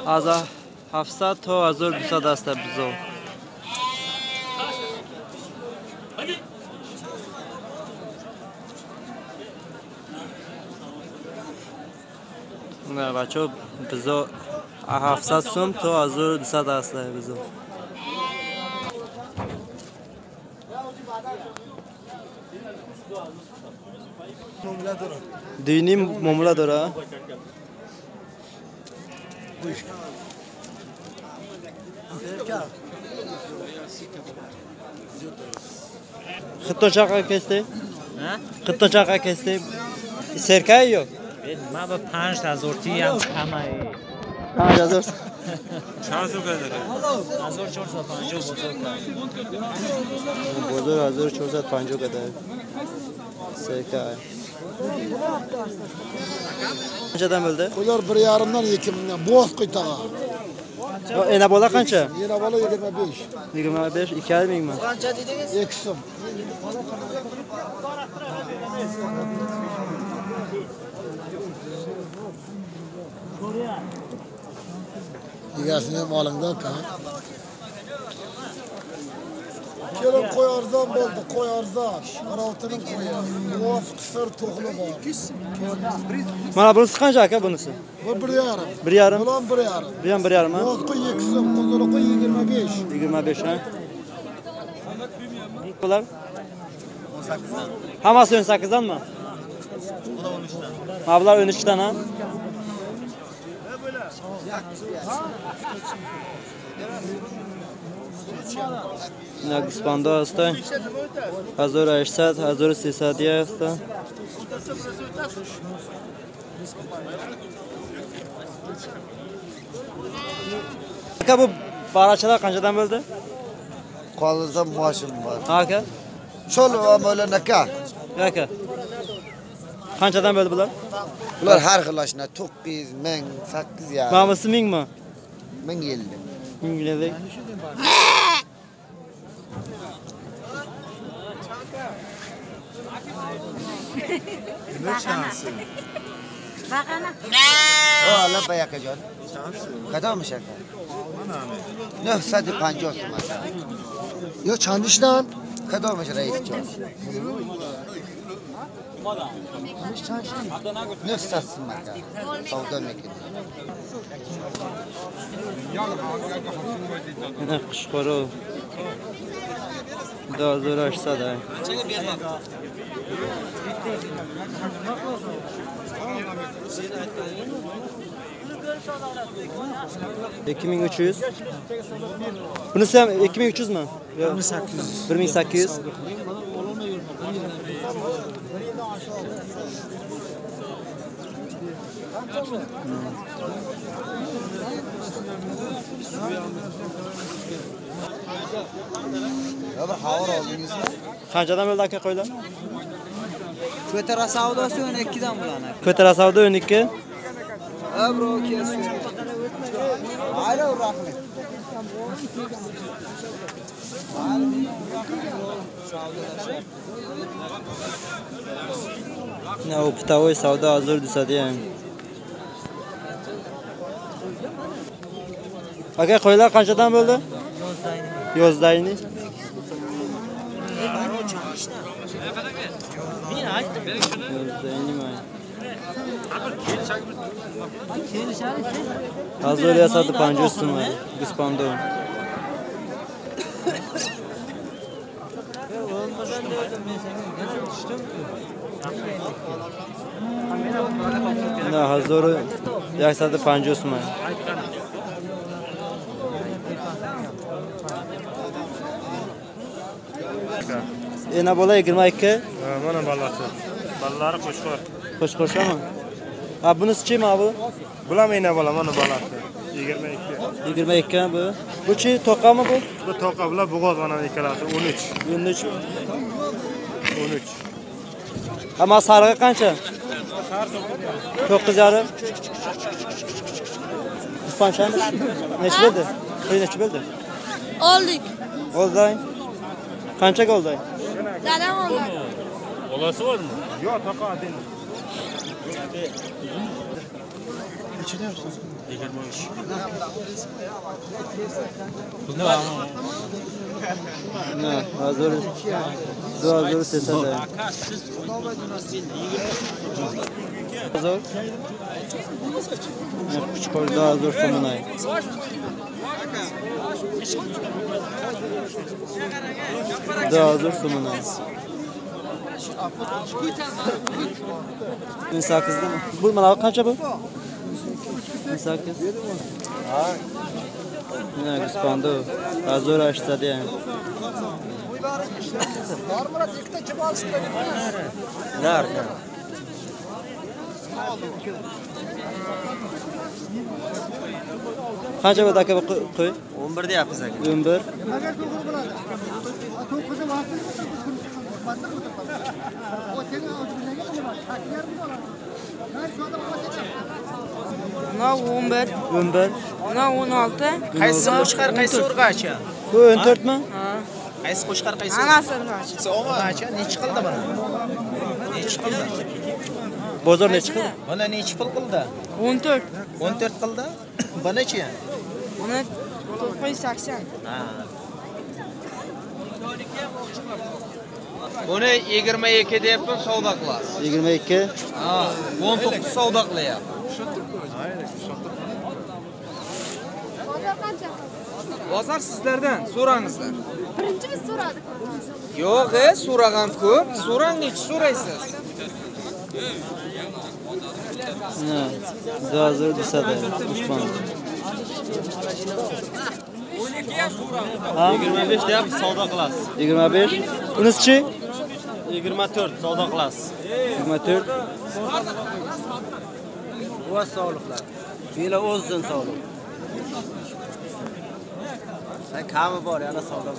از 700 تا 1200 است بزو. نه بچه بزو 700 سوم تا 1200 است بزو. دینی معامله داره. خطا چقدر کسته؟ خطا چقدر کسته؟ سرکه یا؟ ما با 5000 تی هم همه 5000 چند سو کرده؟ 1450 بزرگ 1450 کده. سرکه. Kaçadan böldü? Koyar bir yarımdan 2000'den boz kıytağa. Ene bola kança? Yine bala 25. 25, 2 ay mıyım? Kança dediniz? Eksim. Yigasını malından kan. Kelin koy arzan buldu, koy arzan. Araltının koyu. Boğaz kısır tohlu var. Bana bunu sıkanca aka bunusu. Bu bir yarım. Bir yarım? Ulan bir yarım. Bir yarım ha? Boğaz koy eksim, kuzulu koy 25. 25 ha? Bunlar? 18'dan. Haması 18'dan mı? Bu da 13'ten. Ablar 13'ten ha? Ne Guspanda hasta. 1800, 1300 diye hasta. Aka bu baraçalar kancadan böldü? Kolunuzda maaşım var. Aka? Şöyle ama öyle neka. Aka. Kancadan böldü bunlar? Bunlar her kılaşına 900, 1000, 800 ya. Maması ming mi? 1000 geldi. Ming geldi. Ne şansı? Allah bayak ejon. Kadar mı şaka? Ne sadece 50 olsun mesela. Yo çandişten. Kadar mı reis çok? Ne satsın mesela? Savda mekanı. Ne kuşkoru. 1800 da. 2300. Bunu sen 2300 mü? 1800. 1800. Ya bir hava aldınız mı? Kancadan öldü aka koyla? Kötara savdası ön 2'den bulana. Kötara savda ön 2. Abro kesiyor. Hala uğraşma. Ne o ptavoy savda hazır disadiye. Aka koyla kancadan böldü? Yozdayını. Yozdayını mı? Hazır yasadı panca üstün var. Guspanda. Ne hazır yasadı panca üstün var. Ena bola 22. Mana balası. Balları koşkor. Koşkoşa mı? Abi bunu sıçayım abi. Bulam ena bola mana balası. 22. 22 bu. Bu çi toka mı bu? Bu toka bula buğaz mana ikalası 13. 13. 13. Ama sarığı kança? Çok kızarı. İspançan neçe bildi? Neçe bildi? Olduk. Olday. Kança olday? Dadam oldu. Olası var mı? Yok taka değil. Ne? Hazır. Hazır sesler. Hazır. Küçük orada hazır sonunay. Da hazır sonunay. 18'de mi? Bu mana kaça bu? 18. Ne İspanda. Hazır açtı yani. Nerede? Kaça bu dakika koy? 11'de yapacak. 11. Buna 11, 11. buna 16. Qaysi qo'shqar, qaysi urg'achi? Bu 14 mi? Ha. Qaysi qo'shqar, qaysi Hammasi urg'achi. urg'achi? Nechi qildi buni? Nechi qildi? Bozor ne çıktı? Buni nechi pul qildi? 14. 14 qildi. Bunichi? Buni 980. Ha. Buni 22 deyapman, savdo qilasiz. 22. Ha, 19 savdo qilyapti. Bozor sizlardan, so'rangizlar. Birinchi biz so'radik. Yo'q, so'ragan ko'p. So'rang, nechi so'raysiz? Ne? Hazır desede. Osman. Ha? 25 deyap savdo qilasiz. 25. Bunisi 24 savdo qilasiz. 24. Bu sağlıklar. Böyle olsun sağlık. Sen kamı var yana savda var.